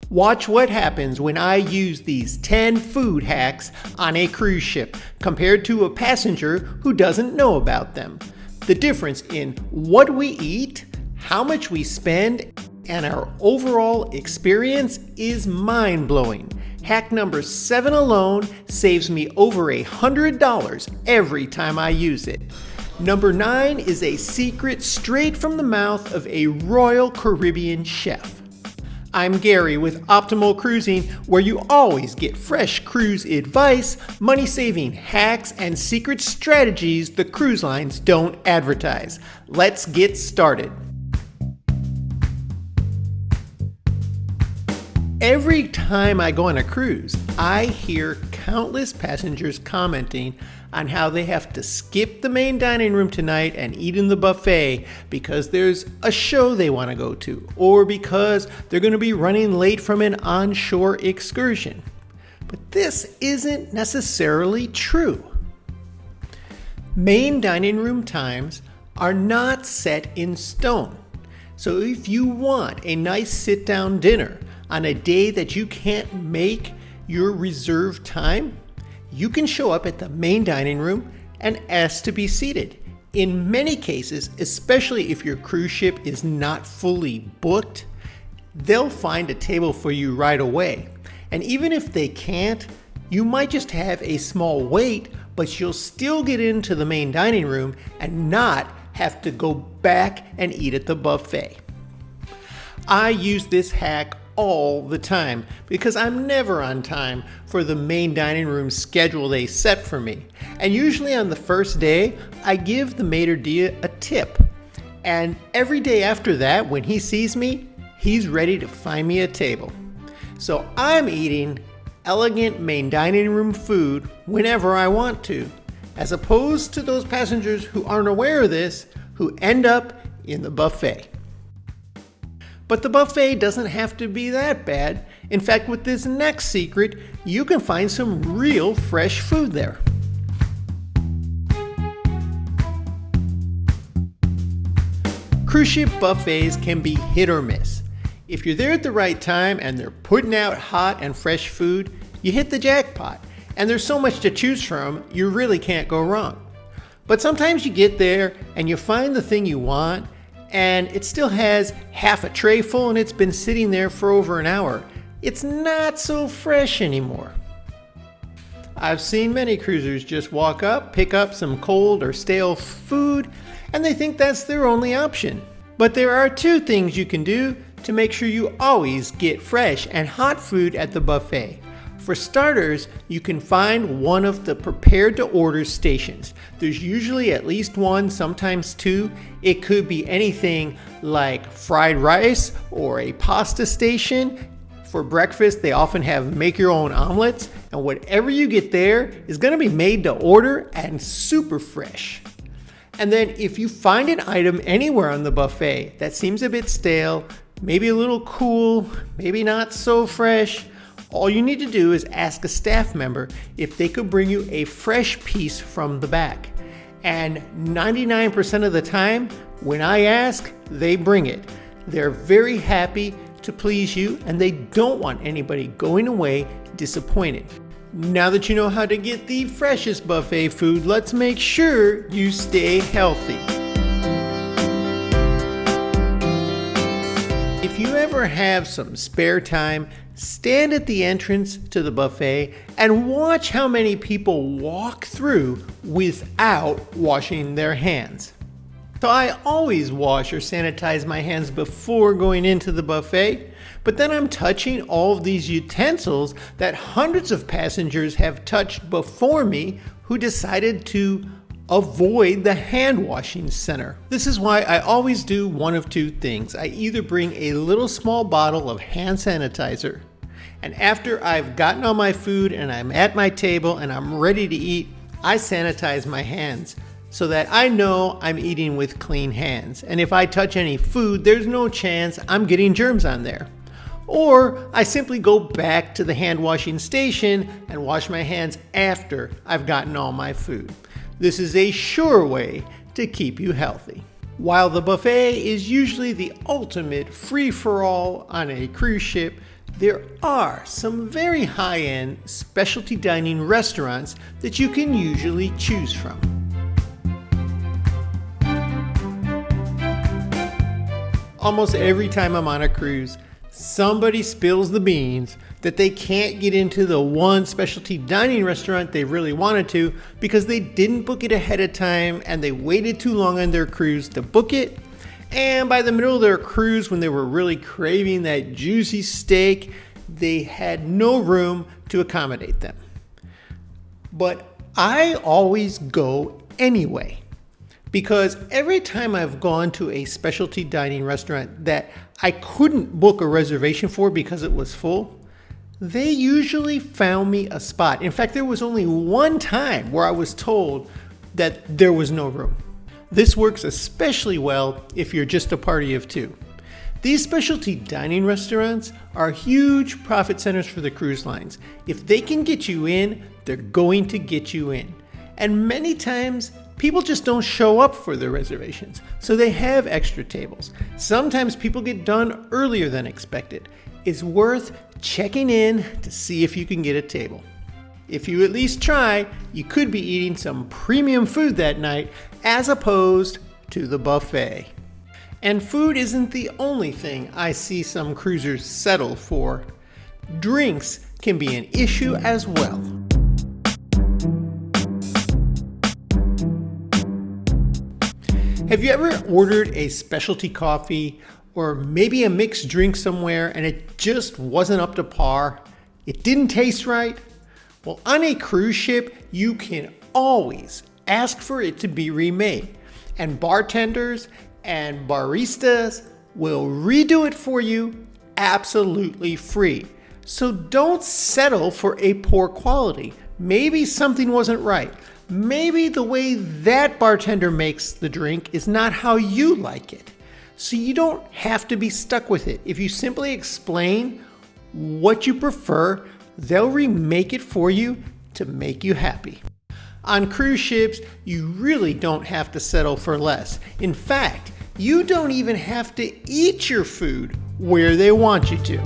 Watch what happens when I use these 10 food hacks on a cruise ship compared to a passenger who doesn't know about them. The difference in what we eat, how much we spend, and our overall experience is mind-blowing. Hack number 7 alone saves me over $100 every time I use it. Number 9 is a secret straight from the mouth of a Royal Caribbean chef. I'm Gary with Optimal Cruising, where you always get fresh cruise advice, money-saving hacks, and secret strategies the cruise lines don't advertise. Let's get started. Every time I go on a cruise, I hear countless passengers commenting on how they have to skip the main dining room tonight and eat in the buffet because there's a show they want to go to, or because they're going to be running late from an onshore excursion. But this isn't necessarily true. Main dining room times are not set in stone. So if you want a nice sit-down dinner on a day that you can't make your reserved time, you can show up at the main dining room and ask to be seated. In many cases, especially if your cruise ship is not fully booked, they'll find a table for you right away. And even if they can't, you might just have a small wait, but you'll still get into the main dining room and not have to go back and eat at the buffet. I use this hack all the time because I'm never on time for the main dining room schedule they set for me. And usually on the first day, I give the maitre d' a tip. And every day after that, when he sees me, he's ready to find me a table. So I'm eating elegant main dining room food whenever I want to, as opposed to those passengers who aren't aware of this, who end up in the buffet. But the buffet doesn't have to be that bad. In fact, with this next secret, you can find some real fresh food there. Cruise ship buffets can be hit or miss. If you're there at the right time and they're putting out hot and fresh food, you hit the jackpot. And there's so much to choose from, you really can't go wrong. But sometimes you get there and you find the thing you want, and it still has half a tray full and it's been sitting there for over an hour. It's not so fresh anymore. I've seen many cruisers just walk up, pick up some cold or stale food, and they think that's their only option. But there are 2 things you can do to make sure you always get fresh and hot food at the buffet. For starters, you can find one of the prepared-to-order stations. There's usually at least one, sometimes 2. It could be anything like fried rice or a pasta station. For breakfast, they often have make-your-own omelets, and whatever you get there is going to be made to order and super fresh. And then if you find an item anywhere on the buffet that seems a bit stale, maybe a little cool, maybe not so fresh, all you need to do is ask a staff member if they could bring you a fresh piece from the back. And 99% of the time, when I ask, they bring it. They're very happy to please you, and they don't want anybody going away disappointed. Now that you know how to get the freshest buffet food, let's make sure you stay healthy. If you ever have some spare time, stand at the entrance to the buffet and watch how many people walk through without washing their hands. So I always wash or sanitize my hands before going into the buffet, but then I'm touching all of these utensils that hundreds of passengers have touched before me who decided to avoid the hand washing center. This is why I always do one of 2 things. I either bring a little small bottle of hand sanitizer, and after I've gotten all my food and I'm at my table and I'm ready to eat, I sanitize my hands so that I know I'm eating with clean hands. And if I touch any food, there's no chance I'm getting germs on there. Or I simply go back to the hand washing station and wash my hands after I've gotten all my food. This is a sure way to keep you healthy. While the buffet is usually the ultimate free-for-all on a cruise ship, there are some very high-end specialty dining restaurants that you can usually choose from. Almost every time I'm on a cruise, somebody spills the beans that they can't get into the one specialty dining restaurant they really wanted to because they didn't book it ahead of time and they waited too long on their cruise to book it. And by the middle of their cruise, when they were really craving that juicy steak, they had no room to accommodate them. But I always go anyway, because every time I've gone to a specialty dining restaurant that I couldn't book a reservation for because it was full, they usually found me a spot. In fact, there was only one time where I was told that there was no room. This works especially well if you're just a party of two. These specialty dining restaurants are huge profit centers for the cruise lines. If they can get you in, they're going to get you in. And many times, people just don't show up for their reservations, so they have extra tables. Sometimes people get done earlier than expected. It's worth checking in to see if you can get a table. If you at least try, you could be eating some premium food that night as opposed to the buffet. And food isn't the only thing I see some cruisers settle for. Drinks can be an issue as well. Have you ever ordered a specialty coffee or maybe a mixed drink somewhere and it just wasn't up to par? It didn't taste right? Well, on a cruise ship, you can always ask for it to be remade. And bartenders and baristas will redo it for you absolutely free. So don't settle for a poor quality. Maybe something wasn't right. Maybe the way that bartender makes the drink is not how you like it. So you don't have to be stuck with it. If you simply explain what you prefer, they'll remake it for you to make you happy. On cruise ships, you really don't have to settle for less. In fact, you don't even have to eat your food where they want you to.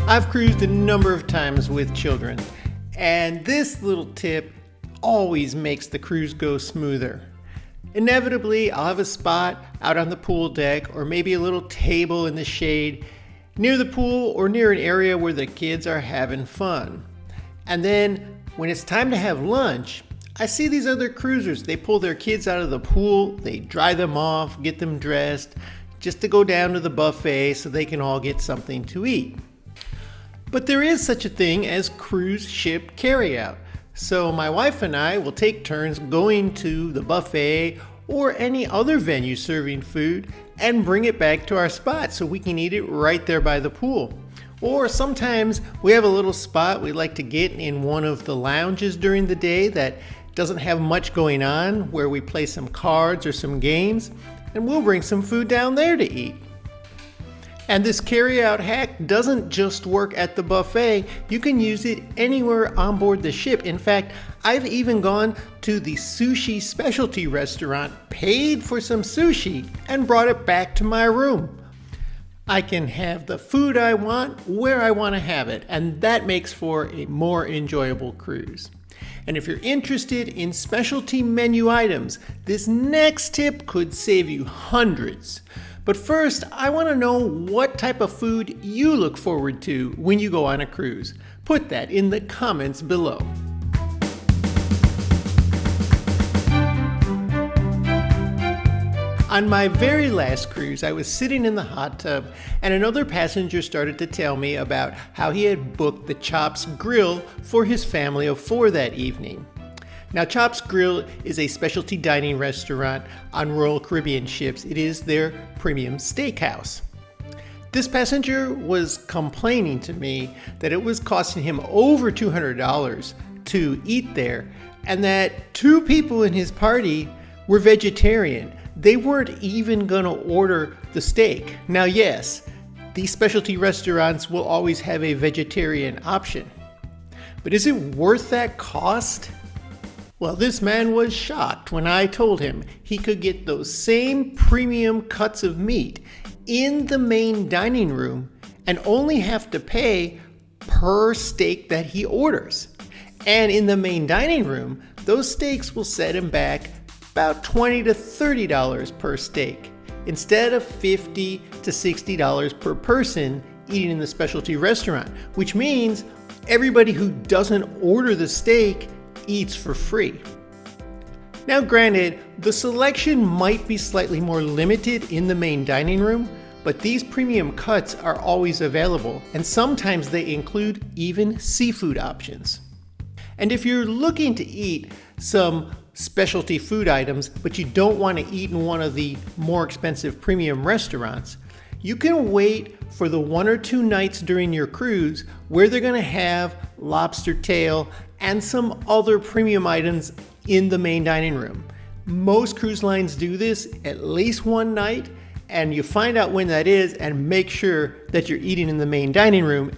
I've cruised a number of times with children, and this little tip always makes the cruise go smoother. Inevitably, I'll have a spot out on the pool deck or maybe a little table in the shade near the pool or near an area where the kids are having fun. And then when it's time to have lunch, I see these other cruisers. They pull their kids out of the pool, they dry them off, get them dressed, just to go down to the buffet so they can all get something to eat. But there is such a thing as cruise ship carryout. So my wife and I will take turns going to the buffet or any other venue serving food and bring it back to our spot so we can eat it right there by the pool. Or sometimes we have a little spot we like to get in one of the lounges during the day that doesn't have much going on, where we play some cards or some games, and we'll bring some food down there to eat. And this carry-out hack doesn't just work at the buffet. You can use it anywhere on board the ship. In fact, I've even gone to the sushi specialty restaurant, paid for some sushi, and brought it back to my room. I can have the food I want where I want to have it, and that makes for a more enjoyable cruise. And if you're interested in specialty menu items, this next tip could save you hundreds. But first, I want to know what type of food you look forward to when you go on a cruise. Put that in the comments below. On my very last cruise, I was sitting in the hot tub and another passenger started to tell me about how he had booked the Chops Grill for his family of 4 that evening. Now, Chops Grill is a specialty dining restaurant on Royal Caribbean ships. It is their premium steakhouse. This passenger was complaining to me that it was costing him over $200 to eat there, and that 2 people in his party were vegetarian. They weren't even gonna order the steak. Now, yes, these specialty restaurants will always have a vegetarian option, but is it worth that cost? Well, this man was shocked when I told him he could get those same premium cuts of meat in the main dining room and only have to pay per steak that he orders. And in the main dining room, those steaks will set him back about $20 to $30 per steak, instead of $50 to $60 per person eating in the specialty restaurant, which means everybody who doesn't order the steak eats for free. Now granted, the selection might be slightly more limited in the main dining room, but these premium cuts are always available, and sometimes they include even seafood options. And if you're looking to eat some specialty food items, but you don't want to eat in one of the more expensive premium restaurants, you can wait for the 1 or 2 nights during your cruise where they're going to have lobster tail and some other premium items in the main dining room. Most cruise lines do this at least one night, and you find out when that is and make sure that you're eating in the main dining room.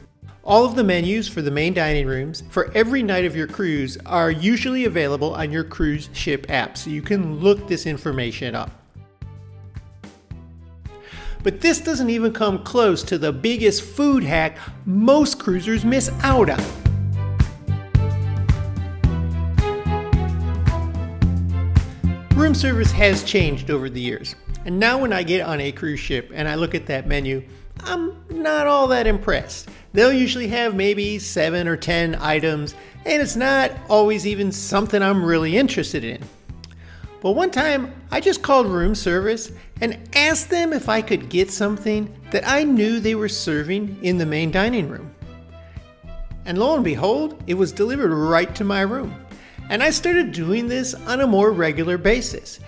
All of the menus for the main dining rooms for every night of your cruise are usually available on your cruise ship app, so you can look this information up. But this doesn't even come close to the biggest food hack most cruisers miss out on. Room service has changed over the years, and now when I get on a cruise ship and I look at that menu, I'm not all that impressed. They'll usually have maybe 7 or 10 items, and it's not always even something I'm really interested in. But one time, I just called room service and asked them if I could get something that I knew they were serving in the main dining room. And lo and behold, it was delivered right to my room. And I started doing this on a more regular basis.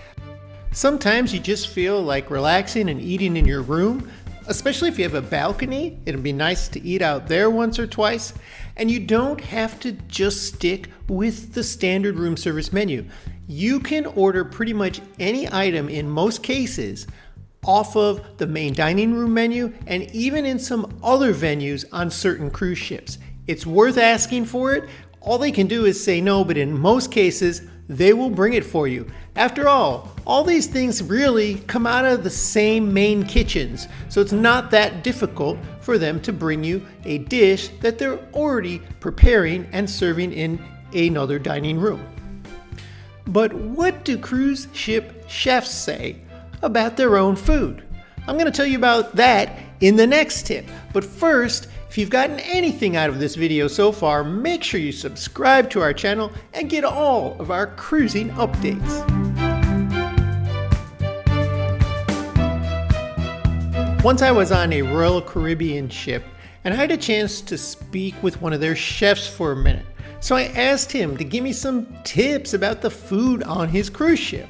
Sometimes you just feel like relaxing and eating in your room, especially if you have a balcony. It'd be nice to eat out there once or twice. And you don't have to just stick with the standard room service menu. You can order pretty much any item in most cases off of the main dining room menu and even in some other venues on certain cruise ships. It's worth asking for it. All they can do is say no, but in most cases, they will bring it for you. After all these things really come out of the same main kitchens, so it's not that difficult for them to bring you a dish that they're already preparing and serving in another dining room. But what do cruise ship chefs say about their own food? I'm going to tell you about that in the next tip. But first, if you've gotten anything out of this video so far, make sure you subscribe to our channel and get all of our cruising updates. Once I was on a Royal Caribbean ship and I had a chance to speak with one of their chefs for a minute. So I asked him to give me some tips about the food on his cruise ship.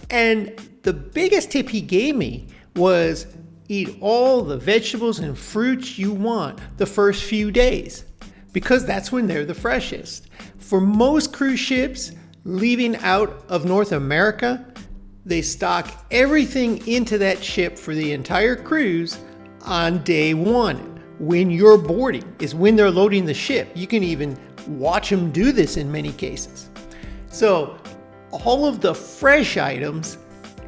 And the biggest tip he gave me was eat all the vegetables and fruits you want the first few days, because that's when they're the freshest. For most cruise ships leaving out of North America, they stock everything into that ship for the entire cruise on day 1. When you're boarding is when they're loading the ship. You can even watch them do this in many cases. So all of the fresh items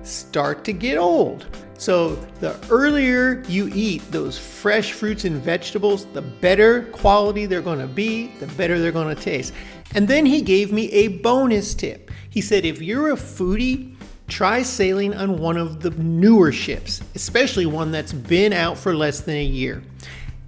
start to get old. So the earlier you eat those fresh fruits and vegetables, the better quality they're going to be, the better they're going to taste. And then he gave me a bonus tip. He said, if you're a foodie, try sailing on one of the newer ships, especially one that's been out for less than a year.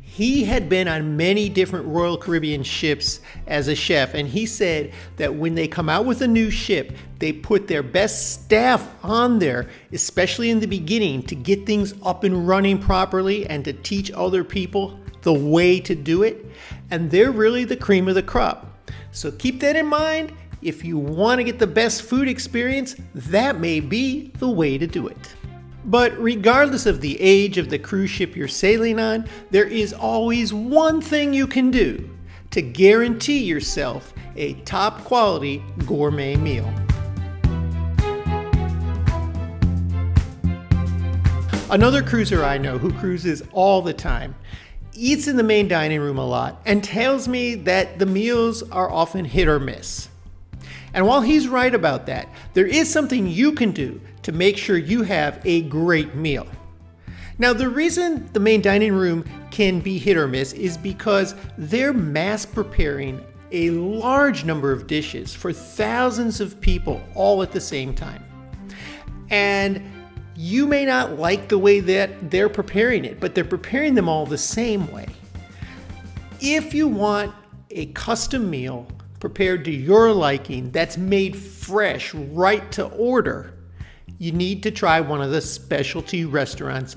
He had been on many different Royal Caribbean ships as a chef, and he said that when they come out with a new ship, they put their best staff on there, especially in the beginning, to get things up and running properly and to teach other people the way to do it. And they're really the cream of the crop. So keep that in mind. If you want to get the best food experience, that may be the way to do it. But regardless of the age of the cruise ship you're sailing on, there is always one thing you can do to guarantee yourself a top quality gourmet meal. Another cruiser I know who cruises all the time eats in the main dining room a lot and tells me that the meals are often hit or miss. And while he's right about that, there is something you can do to make sure you have a great meal. Now, the reason the main dining room can be hit or miss is because they're mass preparing a large number of dishes for thousands of people all at the same time. And you may not like the way that they're preparing it, but they're preparing them all the same way. If you want a custom meal prepared to your liking that's made fresh right to order, you need to try one of the specialty restaurants.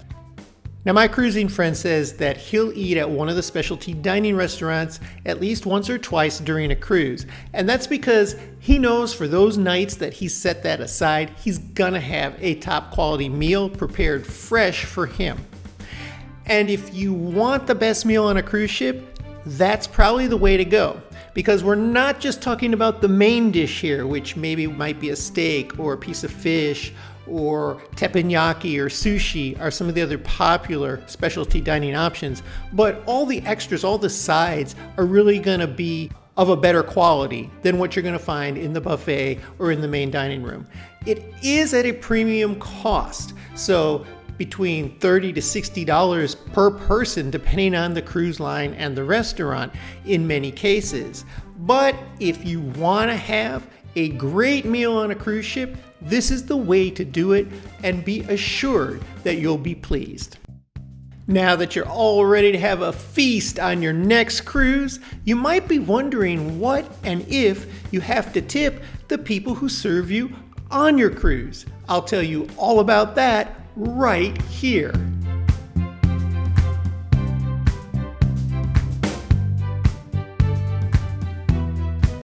Now, my cruising friend says that he'll eat at one of the specialty dining restaurants at least once or twice during a cruise. And that's because he knows for those nights that he's set that aside, he's gonna have a top quality meal prepared fresh for him. And if you want the best meal on a cruise ship, that's probably the way to go. Because we're not just talking about the main dish here, which maybe might be a steak or a piece of fish, or teppanyaki or sushi are some of the other popular specialty dining options, but all the extras, all the sides are really going to be of a better quality than what you're going to find in the buffet or in the main dining room. It is at a premium cost, so between $30 to $60 per person, depending on the cruise line and the restaurant in many cases. But if you want to have a great meal on a cruise ship, this is the way to do it, and be assured that you'll be pleased. Now that you're all ready to have a feast on your next cruise, you might be wondering what and if you have to tip the people who serve you on your cruise. I'll tell you all about that right here.